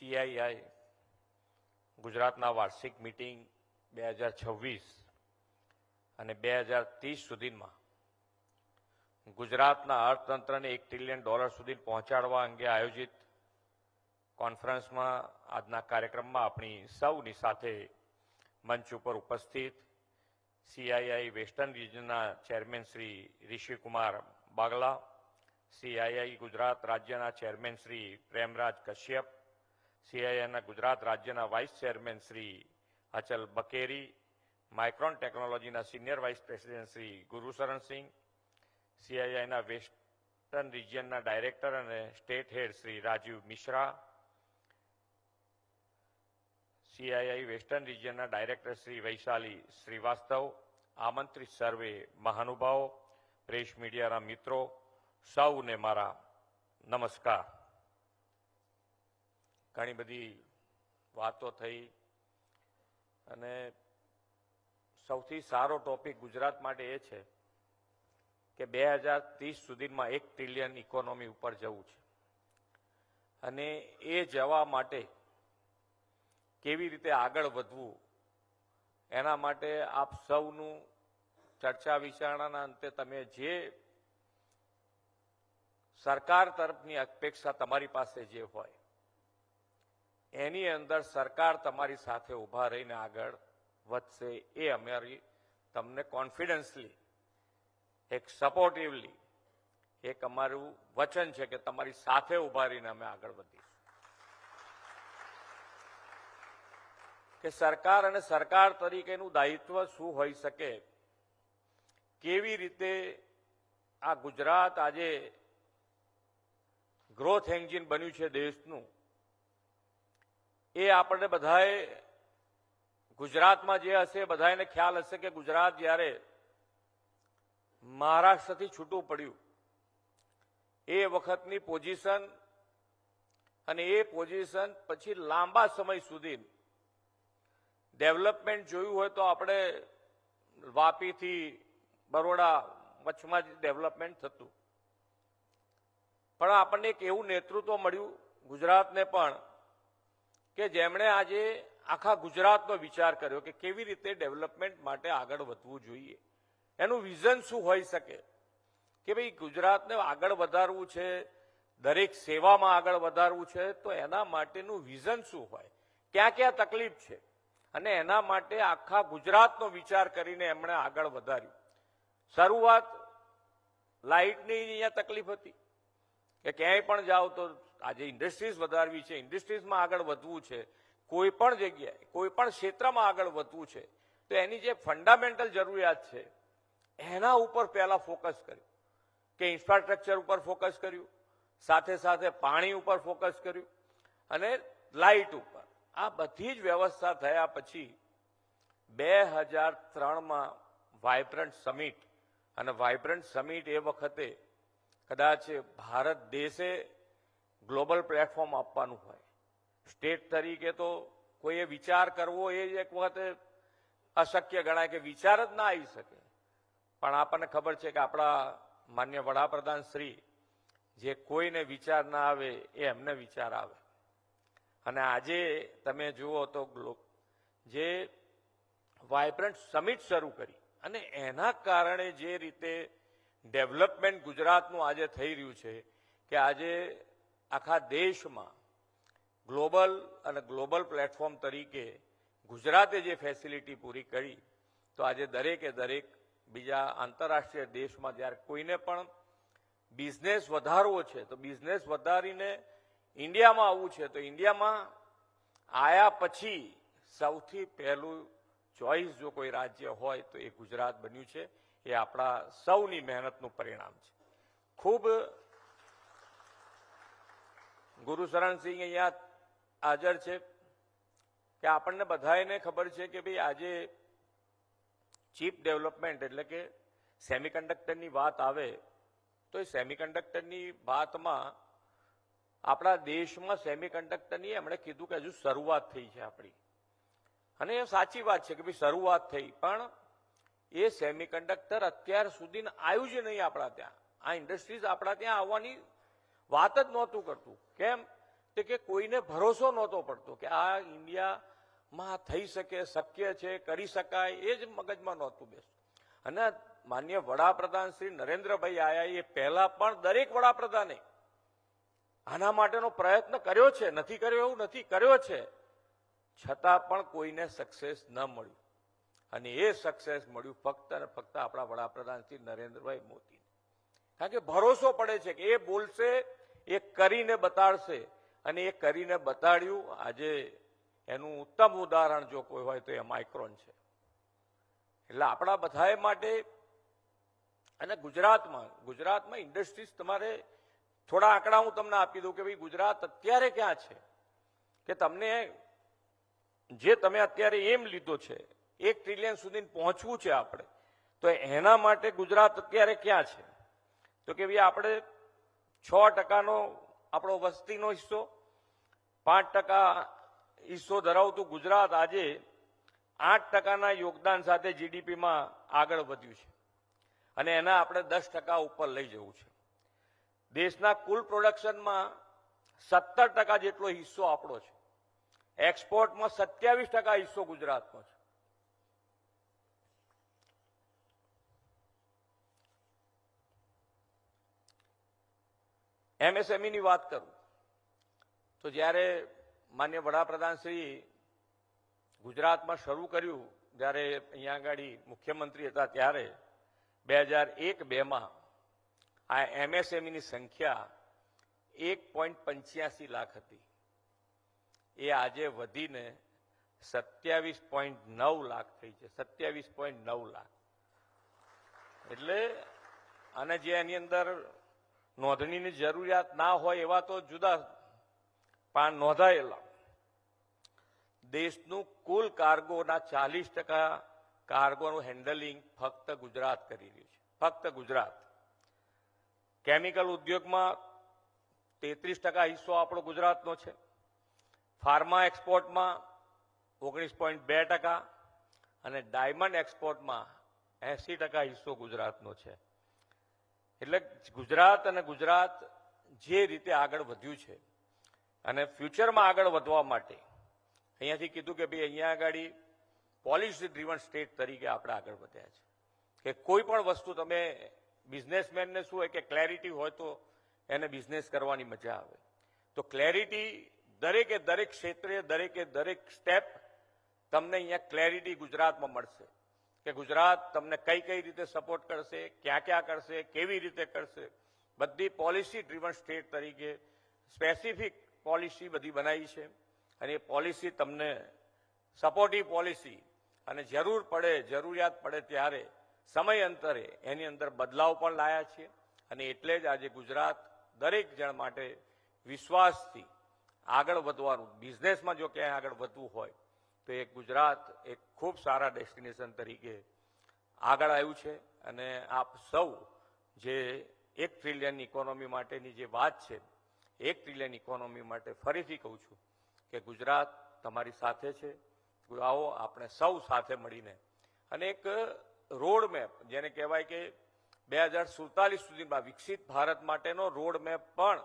CII ગુજરાતના વાર્ષિક meeting 2026 અને 2030 સુધીમાં ગુજરાતના અર્થતંત્રને $1 ટ્રિલિયન સુધી પહોંચાડવા અંગે આયોજિત કોન્ફરન્સમાં આજના કાર્યક્રમમાં આપણી સૌની સાથે મંચ ઉપર ઉપસ્થિત CII વેસ્ટર્ન રિજનના ચેરમેન શ્રી ઋષિકુમાર બાગલા, CII ગુજરાત રાજ્યના ચેરમેન શ્રી પ્રેમરાજ કશ્યપ, CIIના ગુજરાત રાજ્યના vice chairman Shri Achal Bakeri, Micron ટેકનોલોજીના senior vice president Shri Gurusharan Singh, CIIના વેસ્ટર્ન રિજિયનના ડાયરેક્ટર અને state head Shri Rajiv Mishra, CII western રિજિયનના ડાયરેક્ટર શ્રી વૈશાલી શ્રીવાસ્તવ, આમંત્રિત સર્વે મહાનુભાવો, પ્રેસ મીડિયાના મિત્રો, સૌને મારા નમસ્કાર. ઘણી બધી વાતો થઈ અને સૌથી સારો ટોપિક ગુજરાત માટે એ છે કે 2030 સુધીમાં $1 ટ્રિલિયન ઇકોનોમી ઉપર જવું છે અને એ જવા માટે કેવી રીતે આગળ વધવું એના માટે આપ સૌનું ચર્ચા વિચારણાના અંતે તમે જે સરકાર તરફની અપેક્ષા તમારી પાસે જે હોય એની અંદર સરકાર તમારી સાથે ઊભા રહીને આગળ વધશે એ અમારી તમને કોન્ફિડન્સલી એક સપોર્ટિવલી એક અમારું વચન છે કે તમારી સાથે ઊભા રહીને અમે આગળ વધીશું. કે સરકાર અને સરકાર તરીકેનું દાયિત્વ શું હોઈ શકે, કેવી રીતે આ ગુજરાત આજે ગ્રોથ એન્જિન બન્યું છે દેશનું, એ આપણને બધાએ ગુજરાતમાં જે હશે બધાને ખ્યાલ હશે કે ગુજરાત જ્યારે મહારાષ્ટ્રથી છૂટું પડ્યું એ વખતની પોઝિશન અને એ પોઝિશન પછી લાંબા સમય સુધી ડેવલપમેન્ટ જોયું હોય તો આપણે વાપીથી બરોડા વચમાં જ ડેવલપમેન્ટ થતું, પણ આપણને એક એવું નેતૃત્વ મળ્યું ગુજરાતને પણ કે જેમણે આજે આખા ગુજરાતનો વિચાર કર્યો કે કેવી રીતે ડેવલપમેન્ટ માટે આગળ વધવું જોઈએ, એનું વિઝન શું હોઈ શકે કે ભાઈ ગુજરાતને આગળ વધારવું છે, દરેક સેવામાં આગળ વધારવું છે, તો એના માટેનું વિઝન શું હોય, ક્યાં ક્યાં તકલીફ છે અને એના માટે આખા ગુજરાતનો વિચાર કરીને એમણે આગળ વધાર્યું. શરૂઆત લાઇટની અહીંયા તકલીફ હતી કે ક્યાંય પણ જાઓ તો આજે ઇન્ડસ્ટ્રીઝ વધારવી છે, ઇન્ડસ્ટ્રીઝમાં આગળ વધવું છે, કોઈ પણ જગ્યાએ કોઈ પણ ક્ષેત્રમાં આગળ વધવું છે, તો એની જે ફંડામેન્ટલ જરૂરિયાત છે એના ઉપર પહેલા ફોકસ કર્યું કે ઇન્ફ્રાસ્ટ્રક્ચર ઉપર ફોકસ કર્યું, સાથે સાથે પાણી ઉપર ફોકસ કર્યું અને લાઇટ ઉપર. આ બધી જ વ્યવસ્થા થયા પછી 2003માં વાઇબ્રન્ટ સમિટ, અને વાઇબ્રન્ટ સમિટ એ વખતે કદાચ ભારત દેશે ગ્લોબલ પ્લેટફોર્મ આપવાનું હોય, સ્ટેટ તરીકે તો કોઈએ વિચાર કરવો એ જ એક વખતે અશક્ય ગણાય કે વિચાર જ ના આવી શકે, પણ આપણને ખબર છે કે આપણા માન્ય વડાપ્રધાન શ્રી જે કોઈને વિચાર ના આવે એ એમને વિચાર આવે. અને આજે તમે જુઓ તો જે વાઇબ્રન્ટ સમિટ શરૂ કરી અને એના કારણે જે રીતે ડેવલપમેન્ટ ગુજરાતનું આજે થઈ રહ્યું છે કે આજે આખા દેશમાં ગ્લોબલ પ્લેટફોર્મ તરીકે ગુજરાતે જે ફેસિલિટી પૂરી કરી, તો આજે દરેકે દરેક બીજા આંતરરાષ્ટ્રીય દેશમાં જ્યારે કોઈને પણ બિઝનેસ વધારવો છે તો બિઝનેસ વધારીને ઇન્ડિયામાં આવવું છે તો ઇન્ડિયામાં આયા પછી સૌથી પહેલું ચોઇસ જો કોઈ રાજ્ય હોય તો એ ગુજરાત બન્યું છે. એ આપણા સૌની મહેનતનું પરિણામ છે. ખૂબ ગુરુશરણસિંહ અહીંયા હાજર છે કે આપણને બધાને ખબર છે કે ભાઈ આજે ચીપ ડેવલપમેન્ટ એટલે કે સેમિકન્ડક્ટરની વાત આવે તો એ સેમિકન્ડક્ટરની વાતમાં આપણા દેશમાં સેમિકન્ડક્ટરની એમણે કીધું કે હજુ શરૂઆત થઈ છે આપણી, અને એ સાચી વાત છે કે ભાઈ શરૂઆત થઈ, પણ એ સેમિકન્ડક્ટર અત્યાર સુધી આવ્યું જ નહીં આપણા ત્યાં. આ ઇન્ડસ્ટ્રીઝ આપણા ત્યાં આવવાની વાત જ નહોતું કરતું. કેમ તે કે કોઈને ભરોસો નહોતો પડતો કે આ ઇન્ડિયામાં થઈ શકે, શક્ય છે, કરી શકાય, એ જ મગજમાં નહોતું બેસતું. અને માન્ય વડાપ્રધાન શ્રી નરેન્દ્રભાઈ આયા એ પહેલા પણ દરેક વડાપ્રધાને આના માટેનો પ્રયત્ન કર્યો છે, નથી કર્યો એવું નથી, કર્યો છે, છતાં પણ કોઈને સક્સેસ ન મળ્યું. અને એ સક્સેસ મળ્યું ફક્ત અને ફક્ત આપણા વડાપ્રધાન શ્રી નરેન્દ્રભાઈ મોદી. કારણ કે ભરોસો પડે છે કે એ બોલશે, એ કરીને બતાડશે, અને એ કરીને બતાડ્યું. આજે એનું ઉત્તમ ઉદાહરણ જો કોઈ હોય તો એ માઇક્રોન છે. એટલે આપણા બધાએ માટે અને ગુજરાતમાં ઇન્ડસ્ટ્રીઝ, તમારે થોડા આંકડા હું તમને આપી દઉં કે ભાઈ ગુજરાત અત્યારે ક્યાં છે, કે તમને જે તમે અત્યારે એમ લીધો છે 1 ટ્રિલિયન સુધી પહોંચવું છે આપણે, તો એના માટે ગુજરાત અત્યારે ક્યાં છે? તો કે ભાઈ આપણે 6%નો આપણો વસ્તીનો હિસ્સો, 5% હિસ્સો ધરાવતું ગુજરાત આજે 8%ના યોગદાન સાથે જીડીપીમાં આગળ વધ્યું છે. અને એના આપણે 10% ઉપર લઈ જવું છે. દેશના કુલ પ્રોડક્શનમાં 17% જેટલો હિસ્સો આપણો છે. એક્સપોર્ટમાં 27% હિસ્સો ગુજરાતનો છે. એમએસએમઈની વાત કરું તો જ્યારે માન્ય વડાપ્રધાન શ્રી ગુજરાતમાં શરૂ કર્યું, જ્યારે અહીંયા આગળ મુખ્યમંત્રી હતા ત્યારે 2001-2માં આ એમએસએમઈની સંખ્યા 1.85 લાખ હતી. એ આજે વધીને 27.9 લાખ થઈ છે. 27.9 લાખ. એટલે અને જે એની અંદર નોંધણીની જરૂરિયાત ના હોય એવા તો જુદા, પણ નોંધાયેલા દેશનું કુલ કાર્ગોના 40% કાર્ગોનું હેન્ડલિંગ ફક્ત ગુજરાત કરી રહ્યું છે. ફક્ત ગુજરાત. કેમિકલ ઉદ્યોગમાં 33% હિસ્સો આપણો ગુજરાતનો છે. ફાર્મા એક્સપોર્ટમાં 19.2% અને ડાયમંડ એક્સપોર્ટમાં 80% હિસ્સો ગુજરાતનો છે. એટલે ગુજરાત જે રીતે આગળ વધ્યું છે અને ફ્યુચરમાં આગળ વધવા માટે અહીંયાથી કીધું કે ભાઈ અહીંયા આગળ પોલિસી ડ્રીવન સ્ટેટ તરીકે આપણે આગળ વધ્યા છે. કે કોઈ પણ વસ્તુ તમે બિઝનેસમેનને શું હોય કે ક્લેરિટી હોય તો એને બિઝનેસ કરવાની મજા આવે. તો ક્લેરિટી દરેકે દરેક ક્ષેત્રે, દરેકે દરેક સ્ટેપ તમને અહીંયા ક્લેરિટી ગુજરાતમાં મળશે કે ગુજરાત તમને કઈ કઈ રીતે સપોર્ટ કરશે, ક્યાં ક્યાં કરશે, કેવી રીતે કરશે. બધી પોલિસી ડ્રીવન સ્ટેટ તરીકે સ્પેસિફિક પોલિસી બધી બનાવી છે. અને એ પોલિસી તમને સપોર્ટિવ પોલિસી અને જરૂર પડે, જરૂરિયાત પડે ત્યારે સમયાંતરે એની અંદર બદલાવ પણ લાયા છે. અને એટલે જ આજે ગુજરાત દરેક જણ માટે વિશ્વાસથી આગળ વધવાનું, બિઝનેસમાં જો ક્યાંય આગળ વધવું હોય તો એ ગુજરાત એક ખૂબ સારા ડેસ્ટિનેશન તરીકે આગળ આવ્યું છે. અને આપ સૌ જે 1 ટ્રિલિયન ઇકોનોમી માટેની જે વાત છે, 1 ટ્રિલિયન ઇકોનોમી માટે ફરીથી કહું છું કે ગુજરાત તમારી સાથે છે. આવો આપણે સૌ સાથે મળીને અને એક રોડ મેપ, જેને કહેવાય કે 2047 સુધીમાં વિકસિત ભારત માટેનો રોડ મેપ પણ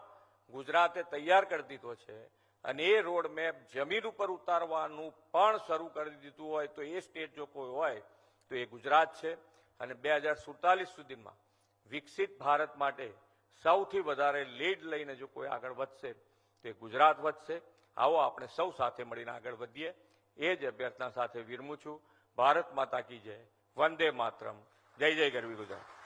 ગુજરાતે તૈયાર કરી દીધો છે. અને એ રોડ મેપ જમીન ઉપર ઉતારવાનું પણ શરૂ કરી દીધું હોય તો એ સ્ટેટ જો કોઈ હોય તો એ ગુજરાત છે. અને 2047 સુધીમાં વિકસિત ભારત માટે સૌથી વધારે લીડ લઈને જો કોઈ આગળ વધશે તો એ ગુજરાત વધશે. આવો આપણે સૌ સાથે મળીને આગળ વધીએ. એ જ અભ્યર્થના સાથે વિરમું છું. ભારત માતા કી જય. વંદે માતરમ. જય જય ગરવી ગુજરાત.